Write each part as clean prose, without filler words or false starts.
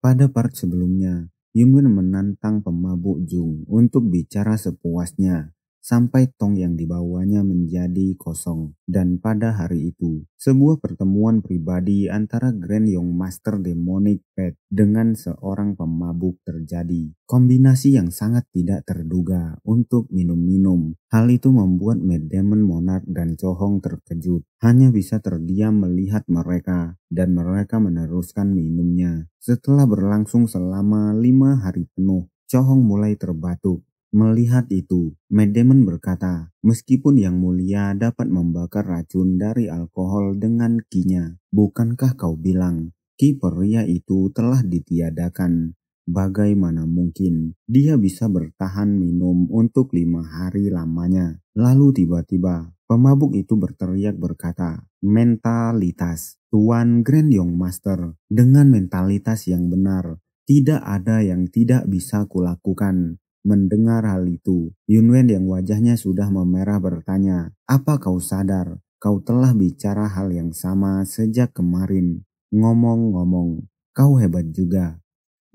Pada part sebelumnya, Yunwen menantang pemabuk Jung untuk bicara sepuasnya sampai tong yang dibawanya menjadi kosong. Dan pada hari itu, sebuah pertemuan pribadi antara Grand Young Master Demonic Pet dengan seorang pemabuk terjadi. Kombinasi yang sangat tidak terduga untuk minum-minum. Hal itu membuat Mad Demon Monarch dan Chohong terkejut. Hanya bisa terdiam melihat mereka dan mereka meneruskan minumnya. Setelah berlangsung selama 5 hari penuh, Chohong mulai terbatuk. Melihat itu, Mad Demon berkata, meskipun Yang Mulia dapat membakar racun dari alkohol dengan ki-nya, bukankah kau bilang ki pria itu telah ditiadakan? Bagaimana mungkin dia bisa bertahan minum untuk 5 hari lamanya? Lalu tiba-tiba pemabuk itu berteriak berkata, mentalitas, Tuan Grand Young Master, dengan mentalitas yang benar, tidak ada yang tidak bisa kulakukan. Mendengar hal itu, Yunwen yang wajahnya sudah memerah bertanya, apa kau sadar? Kau telah bicara hal yang sama sejak kemarin. Ngomong-ngomong, kau hebat juga.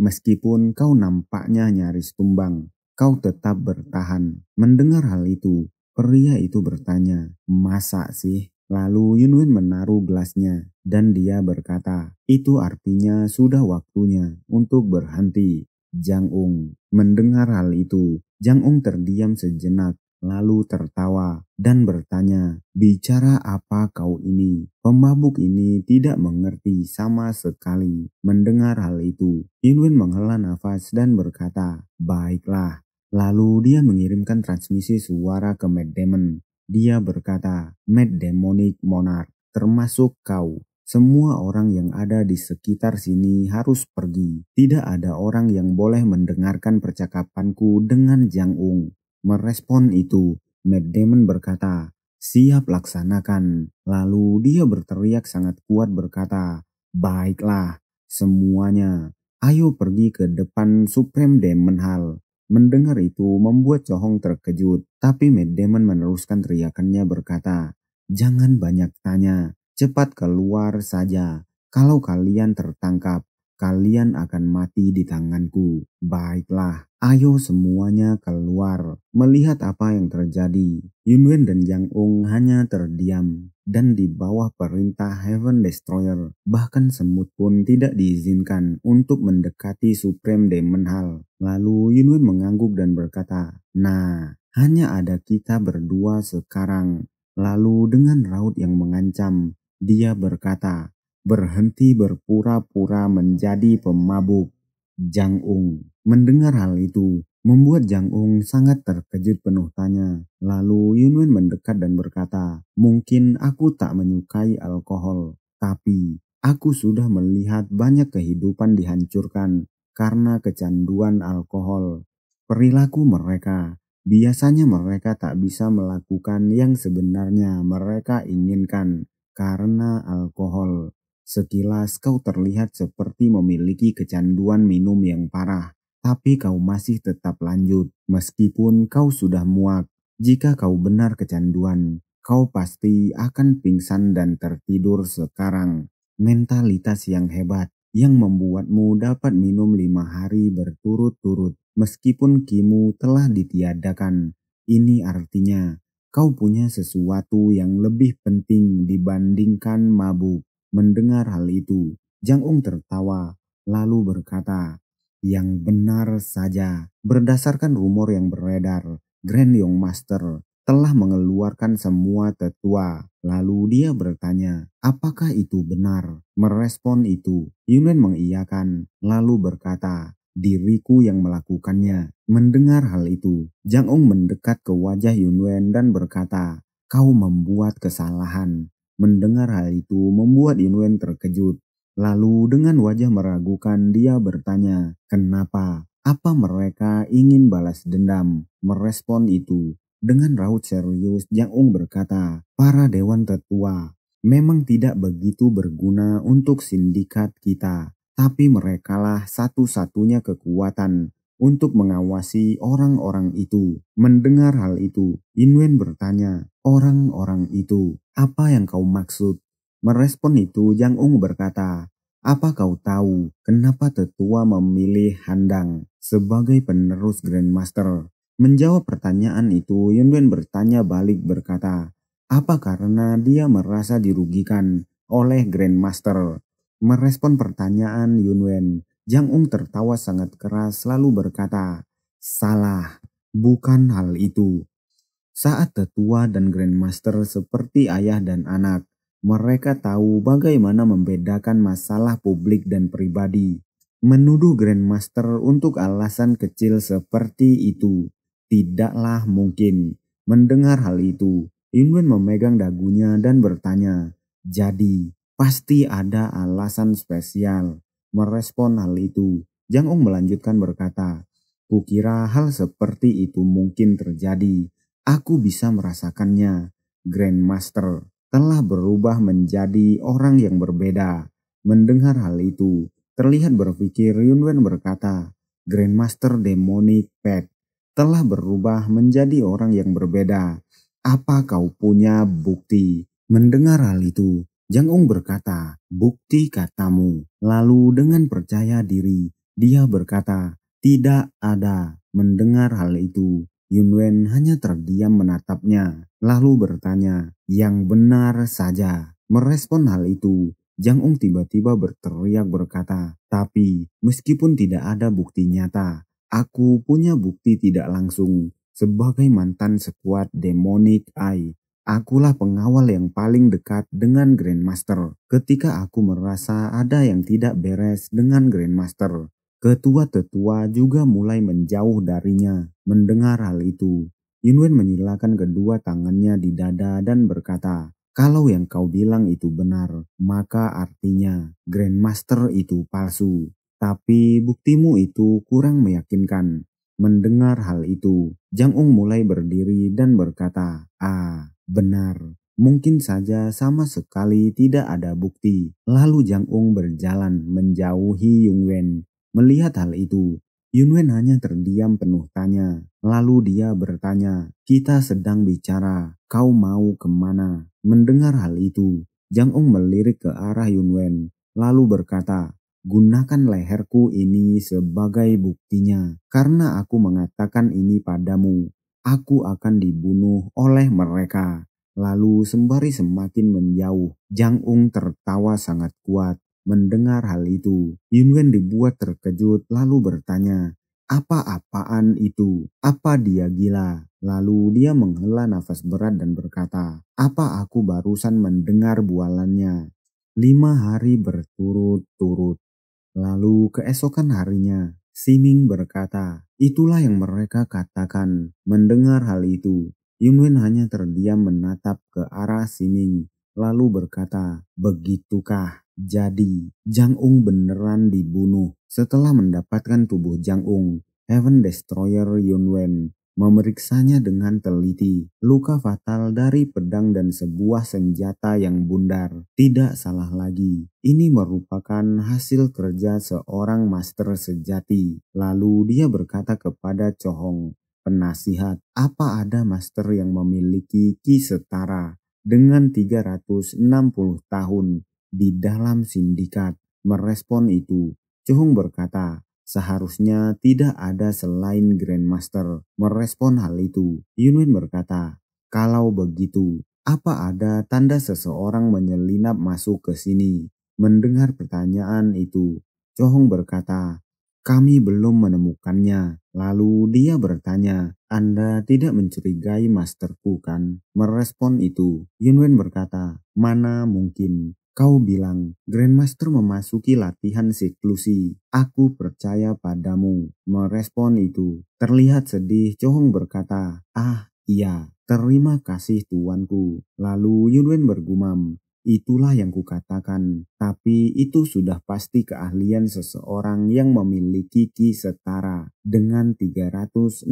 Meskipun kau nampaknya nyaris tumbang, kau tetap bertahan. Mendengar hal itu, pria itu bertanya, masa sih? Lalu Yunwen menaruh gelasnya dan dia berkata, itu artinya sudah waktunya untuk berhenti. Jang Ung mendengar hal itu, Jang Ung terdiam sejenak, lalu tertawa dan bertanya, bicara apa kau ini? Pemabuk ini tidak mengerti sama sekali. Mendengar hal itu, Yunwen menghela nafas dan berkata, baiklah. Lalu dia mengirimkan transmisi suara ke Mad Demon. Dia berkata, Mad Demonic Monarch, termasuk kau. Semua orang yang ada di sekitar sini harus pergi. Tidak ada orang yang boleh mendengarkan percakapanku dengan Jang Ung. Merespon itu, Mad Demon berkata, siap laksanakan. Lalu dia berteriak sangat kuat berkata, baiklah semuanya, ayo pergi ke depan Supreme Demon Hall. Mendengar itu membuat Chohong terkejut, tapi Mad Demon meneruskan teriakannya berkata, jangan banyak tanya. Cepat keluar saja. Kalau kalian tertangkap, kalian akan mati di tanganku. Baiklah, ayo semuanya keluar. Melihat apa yang terjadi, Yunwen dan Jang Ung hanya terdiam. Dan di bawah perintah Heaven Destroyer, bahkan semut pun tidak diizinkan untuk mendekati Supreme Demon Hall. Lalu Yunwen mengangguk dan berkata, nah, hanya ada kita berdua sekarang. Lalu dengan raut yang mengancam, dia berkata, berhenti berpura-pura menjadi pemabuk. Jang Ung mendengar hal itu, membuat Jang Ung sangat terkejut penuh tanya. Lalu Yunwen mendekat dan berkata, mungkin aku tak menyukai alkohol, tapi aku sudah melihat banyak kehidupan dihancurkan karena kecanduan alkohol. Perilaku mereka, biasanya mereka tak bisa melakukan yang sebenarnya mereka inginkan. Karena alkohol, sekilas kau terlihat seperti memiliki kecanduan minum yang parah, tapi kau masih tetap lanjut meskipun kau sudah muak. Jika kau benar kecanduan, kau pasti akan pingsan dan tertidur sekarang. Mentalitas yang hebat yang membuatmu dapat minum 5 hari berturut-turut meskipun kimu telah ditiadakan. Ini artinya kau punya sesuatu yang lebih penting dibandingkan mabuk. Mendengar hal itu, Jang Ung tertawa, lalu berkata, yang benar saja. Berdasarkan rumor yang beredar, Grand Young Master telah mengeluarkan semua tetua. Lalu dia bertanya, apakah itu benar? Merespon itu, Yunwen mengiyakan, lalu berkata, diriku yang melakukannya. Mendengar hal itu, Jang Ung mendekat ke wajah Yunwen dan berkata, kau membuat kesalahan. Mendengar hal itu membuat Yunwen terkejut. Lalu dengan wajah meragukan dia bertanya, kenapa? Apa mereka ingin balas dendam? Merespon itu, dengan raut serius Jang Ung berkata, para dewan tetua memang tidak begitu berguna untuk sindikat kita. Tapi merekalah satu-satunya kekuatan untuk mengawasi orang-orang itu. Mendengar hal itu, Yunwen bertanya, orang-orang itu, apa yang kau maksud? Merespon itu, Jang Ung berkata, Apa kau tahu kenapa tetua memilih Handang sebagai penerus Grandmaster? Menjawab pertanyaan itu, Yunwen bertanya balik berkata, apa karena dia merasa dirugikan oleh Grandmaster? Merespon pertanyaan Yunwen, Jang Ung tertawa sangat keras lalu berkata, salah, bukan hal itu. Saat tetua dan Grandmaster seperti ayah dan anak, mereka tahu bagaimana membedakan masalah publik dan pribadi. Menuduh Grandmaster untuk alasan kecil seperti itu tidaklah mungkin. Mendengar hal itu, Yunwen memegang dagunya dan bertanya, jadi pasti ada alasan spesial. Merespon hal itu, Jang Ung melanjutkan berkata, kukira hal seperti itu mungkin terjadi. Aku bisa merasakannya. Grandmaster telah berubah menjadi orang yang berbeda. Mendengar hal itu, terlihat berpikir Yunwen berkata, Grandmaster Demonic Pact telah berubah menjadi orang yang berbeda. Apa kau punya bukti? Mendengar hal itu, Jang Ung berkata, bukti katamu. Lalu dengan percaya diri, dia berkata, tidak ada. Mendengar hal itu, Yunwen hanya terdiam menatapnya, lalu bertanya, yang benar saja. Merespon hal itu, Jang Ung tiba-tiba berteriak berkata, tapi meskipun tidak ada bukti nyata, aku punya bukti tidak langsung. Sebagai mantan sekuat Demonic Eye, akulah pengawal yang paling dekat dengan Grandmaster. Ketika aku merasa ada yang tidak beres dengan Grandmaster, ketua-tetua juga mulai menjauh darinya. Mendengar hal itu, Yunwen menyilangkan kedua tangannya di dada dan berkata, kalau yang kau bilang itu benar, maka artinya Grandmaster itu palsu. Tapi buktimu itu kurang meyakinkan. Mendengar hal itu, Jang Ung mulai berdiri dan berkata, benar. Mungkin saja sama sekali tidak ada bukti. Lalu Jang Ung berjalan menjauhi Yunwen. Melihat hal itu, Yunwen hanya terdiam penuh tanya. Lalu dia bertanya, kita sedang bicara, kau mau kemana? Mendengar hal itu, Jang Ung melirik ke arah Yunwen, lalu berkata, gunakan leherku ini sebagai buktinya. Karena aku mengatakan ini padamu, aku akan dibunuh oleh mereka. Lalu sembari semakin menjauh, Jang Ung tertawa sangat kuat. Mendengar hal itu, Yunwen dibuat terkejut lalu bertanya, apa-apaan itu? Apa dia gila? Lalu dia menghela nafas berat dan berkata, apa aku barusan mendengar bualannya? 5 hari berturut-turut. Lalu keesokan harinya, Siming berkata, itulah yang mereka katakan. Mendengar hal itu, Yunwen hanya terdiam menatap ke arah Siming, lalu berkata, begitukah? Jadi, Jang Ung beneran dibunuh. Setelah mendapatkan tubuh Jang Ung, Heaven Destroyer Yunwen memeriksanya dengan teliti. Luka fatal dari pedang dan sebuah senjata yang bundar. Tidak salah lagi, ini merupakan hasil kerja seorang master sejati. Lalu dia berkata kepada Chohong, penasihat, apa ada master yang memiliki ki setara dengan 360 tahun di dalam sindikat? Merespon itu, Chohong berkata, seharusnya tidak ada selain Grandmaster. Merespon hal itu, Yunwen berkata, kalau begitu, apa ada tanda seseorang menyelinap masuk ke sini? Mendengar pertanyaan itu, Chohong berkata, kami belum menemukannya. Lalu dia bertanya, Anda tidak mencurigai masterku kan? Merespon itu, Yunwen berkata, mana mungkin. Kau bilang, Grandmaster memasuki latihan siklusi. Aku percaya padamu. Merespon itu, terlihat sedih, Chohong berkata, iya, terima kasih tuanku. Lalu Yunwen bergumam, itulah yang kukatakan. Tapi itu sudah pasti keahlian seseorang yang memiliki ki setara dengan 360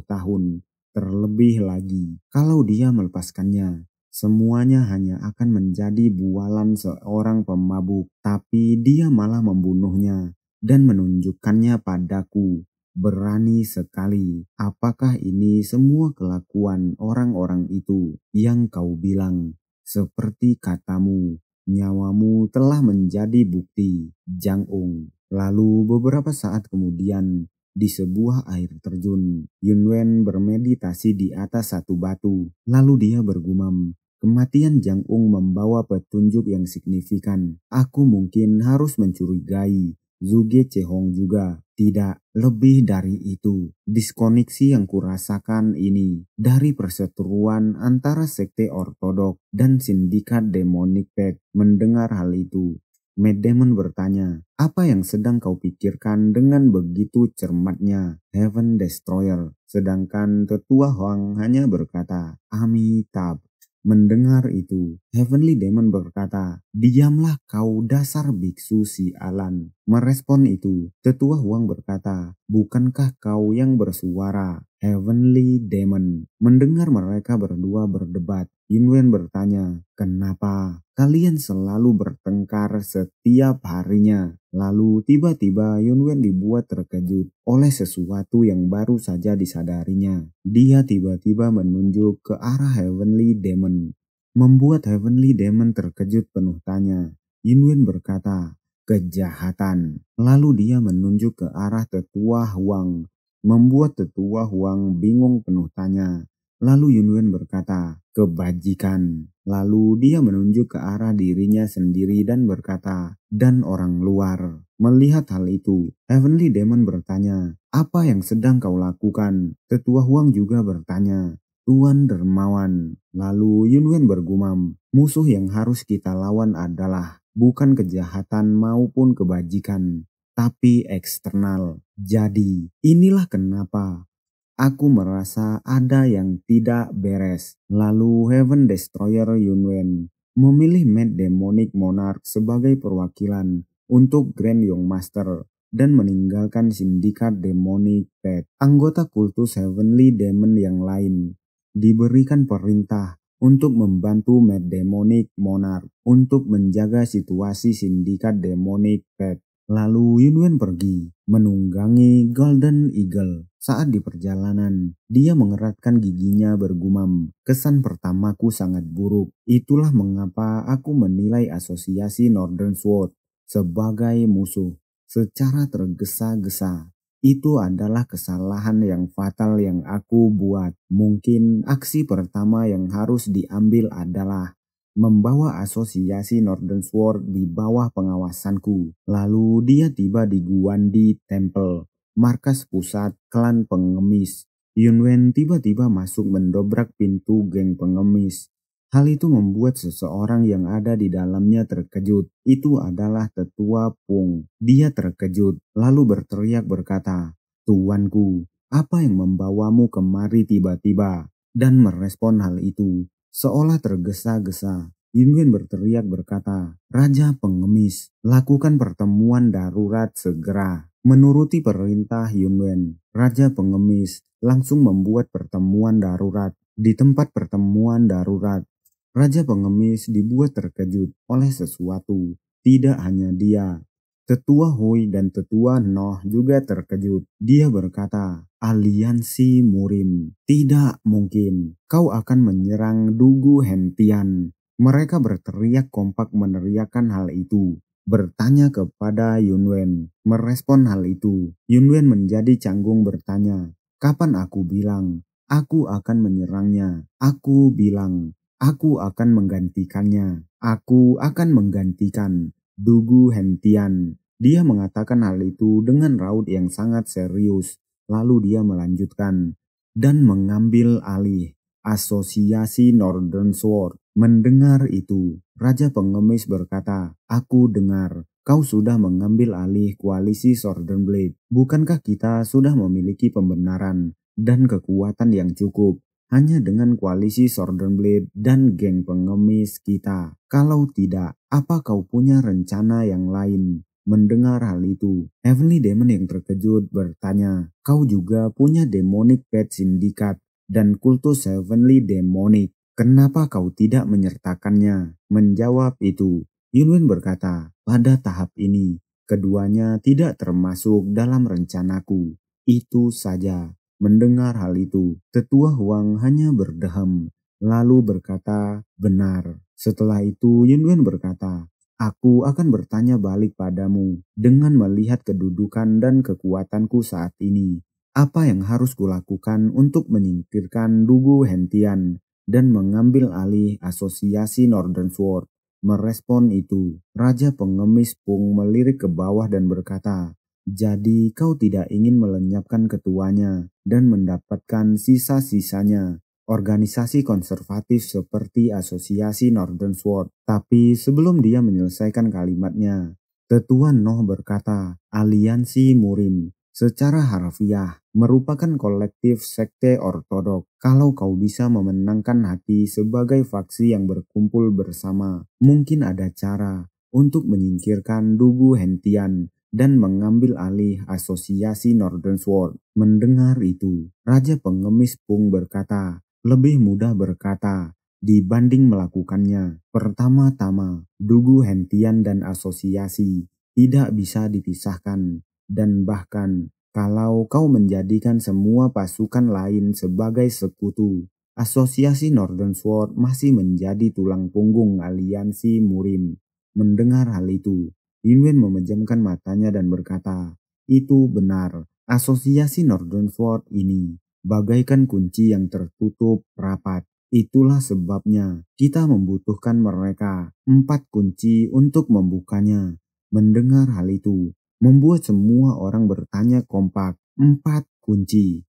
tahun. Terlebih lagi, kalau dia melepaskannya, semuanya hanya akan menjadi bualan seorang pemabuk, tapi dia malah membunuhnya dan menunjukkannya padaku. Berani sekali. Apakah ini semua kelakuan orang-orang itu yang kau bilang? Seperti katamu, Nyawamu telah menjadi bukti, Jang Ung. Lalu beberapa saat kemudian, di sebuah air terjun, Yunwen bermeditasi di atas satu batu. Lalu dia bergumam, kematian Jang Ung membawa petunjuk yang signifikan. Aku mungkin harus mencurigai Zuge Chehong juga. Tidak, lebih dari itu. Diskoneksi yang kurasakan ini dari perseteruan antara sekte ortodok dan sindikat demonic pact. Mendengar hal itu, Matt Damon bertanya, apa yang sedang kau pikirkan dengan begitu cermatnya, Heaven Destroyer? Sedangkan tetua Huang hanya berkata, Amitabh. Mendengar itu, Heavenly Demon berkata, diamlah kau dasar biksu si Alan. Merespon itu, tetua Huang berkata, bukankah kau yang bersuara? Heavenly Demon. Mendengar mereka berdua berdebat, Yunwen bertanya, kenapa kalian selalu bertengkar setiap harinya? Lalu tiba-tiba Yunwen dibuat terkejut oleh sesuatu yang baru saja disadarinya. Dia tiba-tiba menunjuk ke arah Heavenly Demon, membuat Heavenly Demon terkejut penuh tanya. Yunwen berkata, kejahatan. Lalu dia menunjuk ke arah tetua Huang, membuat tetua Huang bingung penuh tanya. Lalu Yunwen berkata, kebajikan. Lalu dia menunjuk ke arah dirinya sendiri dan berkata, dan orang luar. Melihat hal itu, Heavenly Demon bertanya, apa yang sedang kau lakukan? Tetua Huang juga bertanya, Tuan Dermawan. Lalu Yunwen bergumam, musuh yang harus kita lawan adalah bukan kejahatan maupun kebajikan, tapi eksternal. Jadi, inilah kenapa aku merasa ada yang tidak beres. Lalu Heaven Destroyer Yunwen memilih Mad Demonic Monarch sebagai perwakilan untuk Grand Young Master dan meninggalkan sindikat Demonic Pact. Anggota kultus Heavenly Demon yang lain diberikan perintah untuk membantu Mad Demonic Monarch untuk menjaga situasi sindikat Demonic Pact. Lalu Yunwen pergi menunggangi Golden Eagle. Saat di perjalanan, dia mengeratkan giginya bergumam, kesan pertamaku sangat buruk. Itulah mengapa aku menilai asosiasi Northern Sword sebagai musuh secara tergesa-gesa. Itu adalah kesalahan yang fatal yang aku buat. Mungkin aksi pertama yang harus diambil adalah membawa asosiasi Northern Sword di bawah pengawasanku. Lalu dia tiba di Guandi Temple, markas pusat klan pengemis. Yunwen tiba-tiba masuk mendobrak pintu geng pengemis. Hal itu membuat seseorang yang ada di dalamnya terkejut. Itu adalah tetua Pung. Dia terkejut lalu berteriak berkata, Tuanku, apa yang membawamu kemari tiba-tiba? Dan merespon hal itu seolah tergesa-gesa, Yunwen berteriak berkata, Raja Pengemis, lakukan pertemuan darurat segera. Menuruti perintah Yunwen, Raja Pengemis langsung membuat pertemuan darurat. Di tempat pertemuan darurat, Raja Pengemis dibuat terkejut oleh sesuatu. Tidak hanya dia, Tetua Hui dan Tetua Noh juga terkejut. Dia berkata, Aliansi Murim. Tidak mungkin. Kau akan menyerang Dugu Hentian. Mereka berteriak kompak meneriakkan hal itu. Bertanya kepada Yunwen. Merespon hal itu. Yunwen menjadi canggung bertanya, kapan aku bilang? Aku akan menyerangnya. Aku bilang, aku akan menggantikannya. Aku akan menggantikan Dugu Hentian. Dia mengatakan hal itu dengan raut yang sangat serius. Lalu dia melanjutkan, dan mengambil alih asosiasi Northern Sword. Mendengar itu, Raja Pengemis berkata, aku dengar kau sudah mengambil alih koalisi Southern Blade. Bukankah kita sudah memiliki pembenaran dan kekuatan yang cukup hanya dengan koalisi Southern Blade dan geng pengemis kita? Kalau tidak, apa kau punya rencana yang lain? Mendengar hal itu, Heavenly Demon yang terkejut bertanya, kau juga punya Demonic Pact Syndicate dan kultus Heavenly Demonic. Kenapa kau tidak menyertakannya? Menjawab itu, Yunwen berkata, pada tahap ini, keduanya tidak termasuk dalam rencanaku. Itu saja. Mendengar hal itu, Tetua Huang hanya berdehem. lalu berkata, "Benar." Setelah itu Yunwen berkata, "Aku akan bertanya balik padamu dengan melihat kedudukan dan kekuatanku saat ini. Apa yang harus kulakukan untuk menyingkirkan Dugu Hentian dan mengambil alih asosiasi Northern Sword?" Merespon itu, Raja Pengemis Pung melirik ke bawah dan berkata, "Jadi kau tidak ingin melenyapkan ketuanya dan mendapatkan sisa-sisanya organisasi konservatif seperti Asosiasi Northern Sword." Tapi sebelum dia menyelesaikan kalimatnya, Tetua Noh berkata, "Aliansi Murim secara harfiah merupakan kolektif sekte ortodok. Kalau kau bisa memenangkan hati sebagai faksi yang berkumpul bersama, mungkin ada cara untuk menyingkirkan Dugu Hentian dan mengambil alih asosiasi Northern Sword." Mendengar itu, Raja Pengemis Pung berkata, "Lebih mudah berkata dibanding melakukannya. Pertama-tama, Dugu Hentian dan asosiasi tidak bisa dipisahkan, dan bahkan kalau kau menjadikan semua pasukan lain sebagai sekutu, asosiasi Northern Sword masih menjadi tulang punggung aliansi Murim." Mendengar hal itu, Yunwen memejamkan matanya dan berkata, "Itu benar, asosiasi Northern Sword ini bagaikan kunci yang tertutup rapat. Itulah sebabnya kita membutuhkan mereka 4 kunci untuk membukanya." Mendengar hal itu, membuat semua orang bertanya kompak, "4 kunci?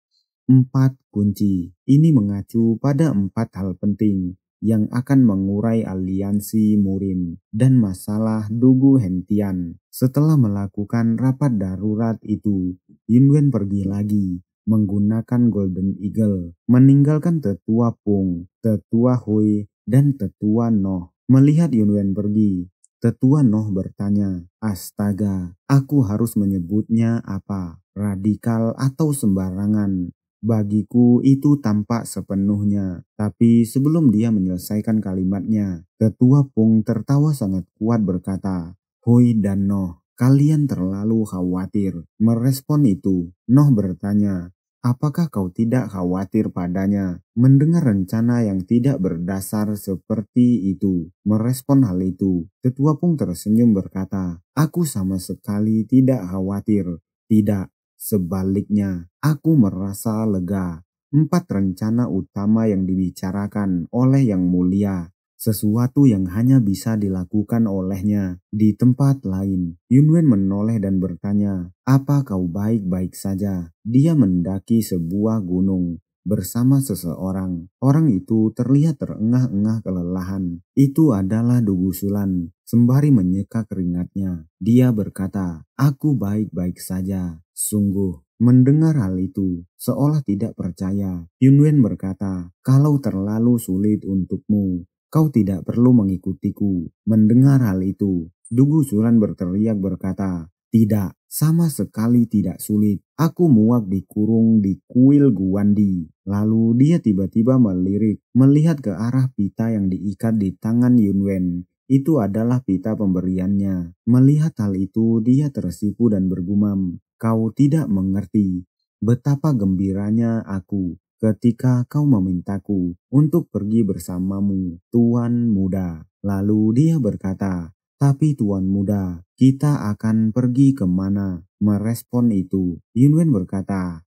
4 kunci?" Ini mengacu pada 4 hal penting yang akan mengurai aliansi Murim dan masalah Dugu Hentian. Setelah melakukan rapat darurat itu, Yunwen pergi lagi menggunakan Golden Eagle, meninggalkan Tetua Pung, Tetua Hui, dan Tetua Noh. Melihat Yunwen pergi, Tetua Noh bertanya, "Astaga, aku harus menyebutnya apa? Radikal atau sembarangan? Bagiku itu tampak sepenuhnya." Tapi sebelum dia menyelesaikan kalimatnya, Tetua Pung tertawa sangat kuat berkata, "Hui dan Noh, kalian terlalu khawatir." Merespon itu, Noh bertanya, "Apakah kau tidak khawatir padanya?" Mendengar rencana yang tidak berdasar seperti itu. Merespon hal itu, Tetua Pung tersenyum berkata, "Aku sama sekali tidak khawatir. Tidak. Sebaliknya, aku merasa lega. 4 rencana utama yang dibicarakan oleh Yang Mulia, sesuatu yang hanya bisa dilakukan olehnya di tempat lain." Yunwen menoleh dan bertanya, "Apa kau baik-baik saja?" Dia mendaki sebuah gunung bersama seseorang. Orang itu terlihat terengah-engah kelelahan. Itu adalah Dugu Sulan. Sembari menyeka keringatnya, dia berkata, "Aku baik-baik saja." Sungguh. Mendengar hal itu, seolah tidak percaya, Yunwen berkata, "Kalau terlalu sulit untukmu, kau tidak perlu mengikutiku." Mendengar hal itu, Dugu Sulan berteriak berkata, "Tidak, sama sekali tidak sulit. Aku muak dikurung di kuil Guandi." Lalu dia tiba-tiba melirik, melihat ke arah pita yang diikat di tangan Yunwen. Itu adalah pita pemberiannya. Melihat hal itu, dia tersipu dan bergumam, "Kau tidak mengerti betapa gembiranya aku ketika kau memintaku untuk pergi bersamamu, Tuan Muda." Lalu dia berkata, "Tapi Tuan Muda, kita akan pergi kemana?" Merespon itu, Yunwen berkata,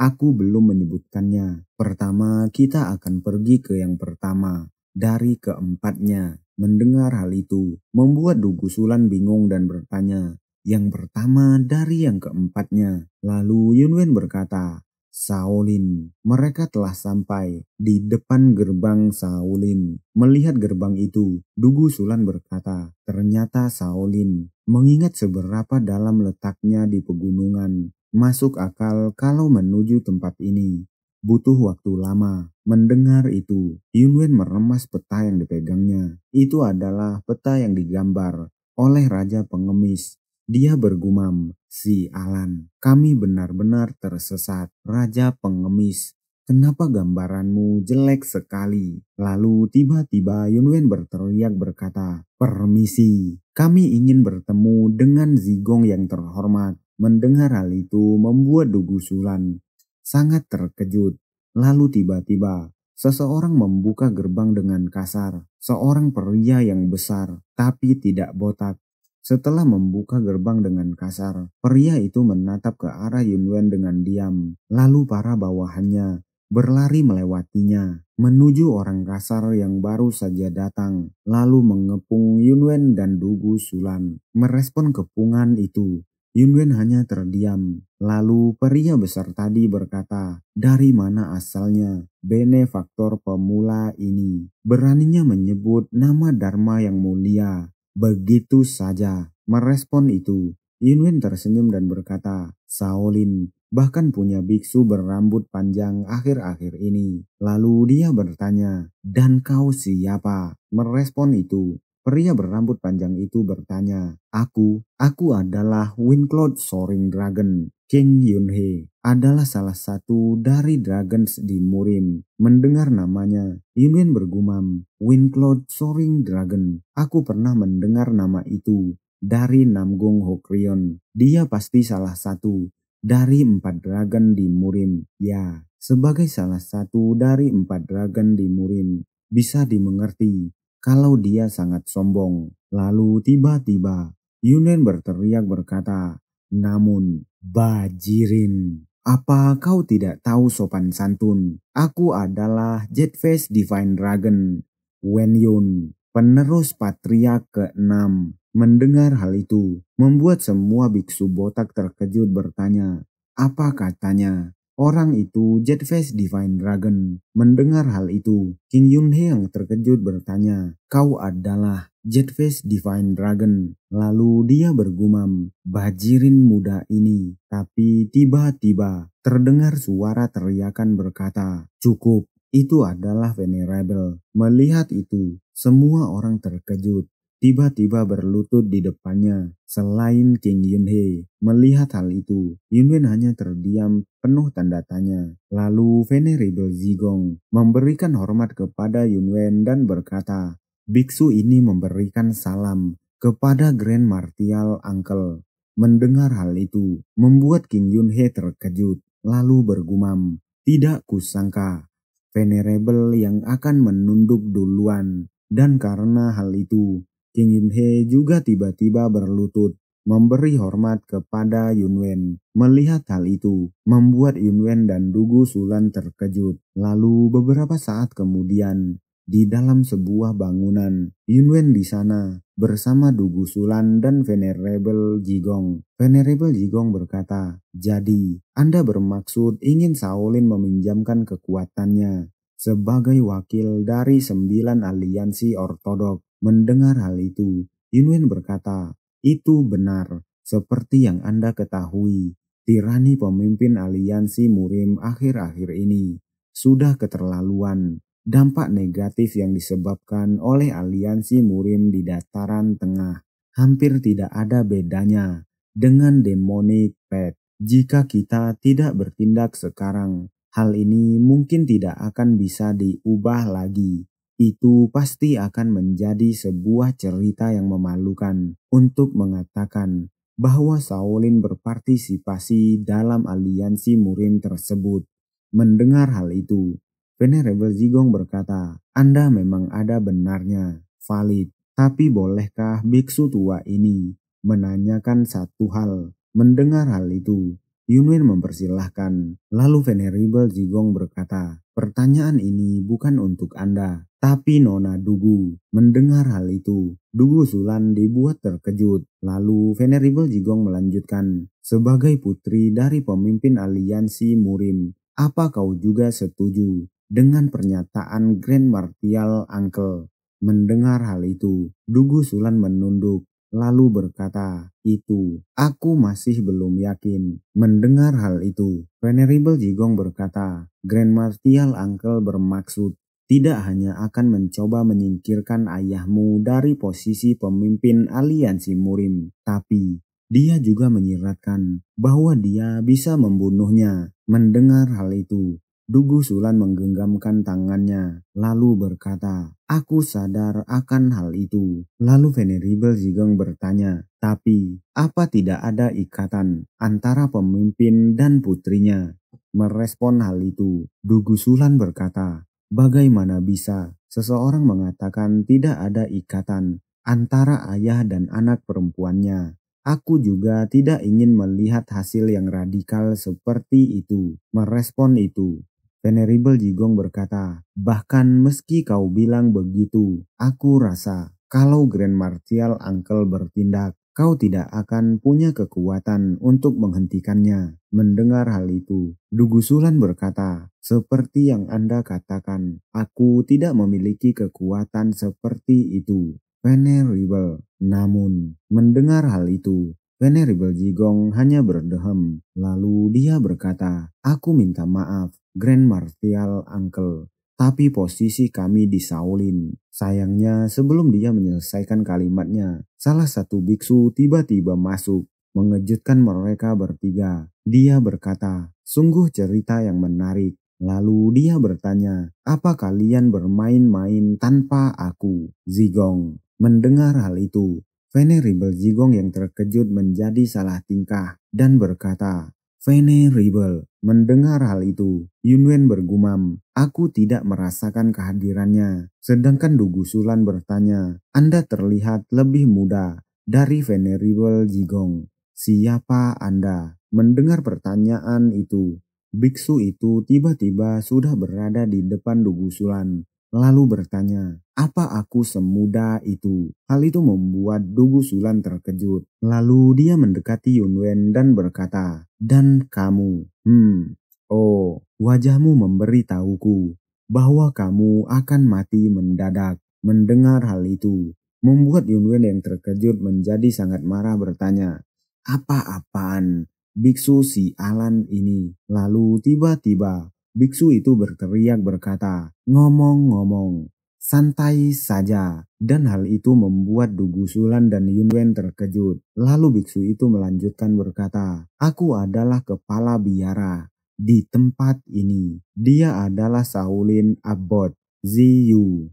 Aku belum menyebutkannya. Pertama, kita akan pergi ke yang pertama dari keempatnya." Mendengar hal itu, membuat Dugu Sulan bingung dan bertanya, "Yang pertama dari yang keempatnya?" Lalu Yunwen berkata, "Shaolin." Mereka telah sampai di depan gerbang Shaolin. Melihat gerbang itu, Dugu Sulan berkata, "Ternyata Shaolin." Mengingat seberapa dalam letaknya di pegunungan, masuk akal kalau menuju tempat ini butuh waktu lama. Mendengar itu, Yunwen meremas peta yang dipegangnya. Itu adalah peta yang digambar oleh Raja Pengemis. Dia bergumam, "Si Alan, kami benar-benar tersesat. Raja Pengemis, kenapa gambaranmu jelek sekali?" Lalu tiba-tiba Yunwen berteriak berkata, "Permisi, kami ingin bertemu dengan Zigong yang terhormat." Mendengar hal itu membuat Dugu Sulan sangat terkejut. Lalu tiba-tiba Seseorang membuka gerbang dengan kasar. Seorang pria yang besar tapi tidak botak. Setelah membuka gerbang dengan kasar, pria itu menatap ke arah Yunwen dengan diam. Lalu para bawahannya berlari melewatinya, menuju orang kasar yang baru saja datang, lalu mengepung Yunwen dan Dugu Sulan. Merespon kepungan itu, Yunwen hanya terdiam. Lalu pria besar tadi berkata, "Dari mana asalnya benefaktor pemula ini? Beraninya menyebut nama Dharma yang mulia begitu saja." Merespon itu, Yunwen tersenyum dan berkata, "Shaolin bahkan punya biksu berambut panjang akhir-akhir ini." Lalu dia bertanya, "Dan kau siapa?" Merespon itu, pria berambut panjang itu bertanya, Aku adalah Windcloud Soaring Dragon. King Yunhe adalah salah satu dari dragons di Murim." Mendengar namanya, Yunwen bergumam, "Windcloud Soaring Dragon. Aku pernah mendengar nama itu dari Namgung Hokrion. Dia pasti salah satu dari 4 dragon di Murim." Ya, sebagai salah satu dari 4 dragon di Murim, bisa dimengerti kalau dia sangat sombong. Lalu tiba-tiba Yunen berteriak berkata, "Namun, Bajirin, apa kau tidak tahu sopan santun? Aku adalah Jetface Divine Dragon, Wenyun, penerus Patriark ke-6." Mendengar hal itu, membuat semua biksu botak terkejut bertanya, "Apa katanya?" Orang itu Jetface Divine Dragon. Mendengar hal itu, King Yunhe yang terkejut bertanya, "Kau adalah Jetface Divine Dragon?" Lalu dia bergumam, "Bajirin muda ini." Tapi tiba-tiba terdengar suara teriakan berkata, "Cukup, itu adalah Venerable." Melihat itu, semua orang terkejut. Tiba-tiba berlutut di depannya. Selain King Yunhe, melihat hal itu, Yunwen hanya terdiam penuh tanda tanya. Lalu Venerable Zigong memberikan hormat kepada Yunwen dan berkata, "Biksu ini memberikan salam kepada Grand Martial Uncle." Mendengar hal itu, membuat King Yunhe terkejut, lalu bergumam, "Tidak kusangka Venerable yang akan menunduk duluan." Dan karena hal itu, King Yunhe juga tiba-tiba berlutut, memberi hormat kepada Yunwen. Melihat hal itu, membuat Yunwen dan Dugu Sulan terkejut. Lalu beberapa saat kemudian, di dalam sebuah bangunan, Yunwen di sana bersama Dugu Sulan dan Venerable Jigong. Venerable Jigong berkata, "Jadi, Anda bermaksud ingin Shaolin meminjamkan kekuatannya sebagai wakil dari 9 aliansi ortodok?" Mendengar hal itu, Yunwen berkata, "Itu benar. Seperti yang Anda ketahui, tirani pemimpin aliansi Murim akhir-akhir ini sudah keterlaluan. Dampak negatif yang disebabkan oleh aliansi Murim di dataran tengah hampir tidak ada bedanya dengan Demonic Pact. Jika kita tidak bertindak sekarang, hal ini mungkin tidak akan bisa diubah lagi. Itu pasti akan menjadi sebuah cerita yang memalukan untuk mengatakan bahwa Shaolin berpartisipasi dalam aliansi Murim tersebut." Mendengar hal itu, Venerable Zigong berkata, "Anda memang ada benarnya, valid. Tapi bolehkah biksu tua ini menanyakan satu hal?" Mendengar hal itu, Yunwen mempersilahkan. Lalu Venerable Zigong berkata, "Pertanyaan ini bukan untuk Anda, tapi Nona Dugu." Mendengar hal itu, Dugu Sulan dibuat terkejut. Lalu Venerable Jigong melanjutkan, "Sebagai putri dari pemimpin aliansi Murim, apa kau juga setuju dengan pernyataan Grand Martial Uncle?" Mendengar hal itu, Dugu Sulan menunduk, lalu berkata, "Itu, aku masih belum yakin." Mendengar hal itu, Venerable Jigong berkata, "Grand Martial Uncle bermaksud tidak hanya akan mencoba menyingkirkan ayahmu dari posisi pemimpin aliansi Murim, tapi dia juga menyiratkan bahwa dia bisa membunuhnya." Mendengar hal itu, Dugu Sulan menggenggamkan tangannya, lalu berkata, "Aku sadar akan hal itu." Lalu Venerable Zigong bertanya, "Tapi, apa tidak ada ikatan antara pemimpin dan putrinya?" Merespon hal itu, Dugu Sulan berkata, Bagaimana bisa seseorang mengatakan tidak ada ikatan antara ayah dan anak perempuannya? Aku juga tidak ingin melihat hasil yang radikal seperti itu. Merespon itu, Venerable Jigong berkata, bahkan meski kau bilang begitu, aku rasa kalau Grand Martial Uncle bertindak, kau tidak akan punya kekuatan untuk menghentikannya. Mendengar hal itu, Dugusulan berkata, seperti yang Anda katakan, aku tidak memiliki kekuatan seperti itu. Venerable. Namun, mendengar hal itu, Venerable Jigong hanya berdehem. Lalu dia berkata, aku minta maaf, Grand Martial Uncle. Tapi posisi kami di Shaolin. Sayangnya sebelum dia menyelesaikan kalimatnya, salah satu biksu tiba-tiba masuk, mengejutkan mereka bertiga. Dia berkata, sungguh cerita yang menarik. Lalu dia bertanya, apa kalian bermain-main tanpa aku? Zigong. Mendengar hal itu, Venerable Jigong yang terkejut menjadi salah tingkah dan berkata, Venerable. Mendengar hal itu, Yunwen bergumam, aku tidak merasakan kehadirannya. Sedangkan Dugusulan bertanya, Anda terlihat lebih muda dari Venerable Jigong. Siapa Anda? Mendengar pertanyaan itu, biksu itu tiba-tiba sudah berada di depan Dugusulan. Lalu bertanya, apa aku semuda itu? Hal itu membuat Dugusulan terkejut. Lalu dia mendekati Yunwen dan berkata, dan kamu, oh, wajahmu memberitahuku bahwa kamu akan mati mendadak. Mendengar hal itu, membuat Yunwen yang terkejut menjadi sangat marah bertanya, apa-apaan biksu si Alan ini? Lalu tiba-tiba, biksu itu berteriak berkata, ngomong-ngomong, santai saja. Dan hal itu membuat Dugusulan dan Yunwen terkejut. Lalu biksu itu melanjutkan berkata, aku adalah kepala biara di tempat ini. Dia adalah Shaolin Abbot Ziyu.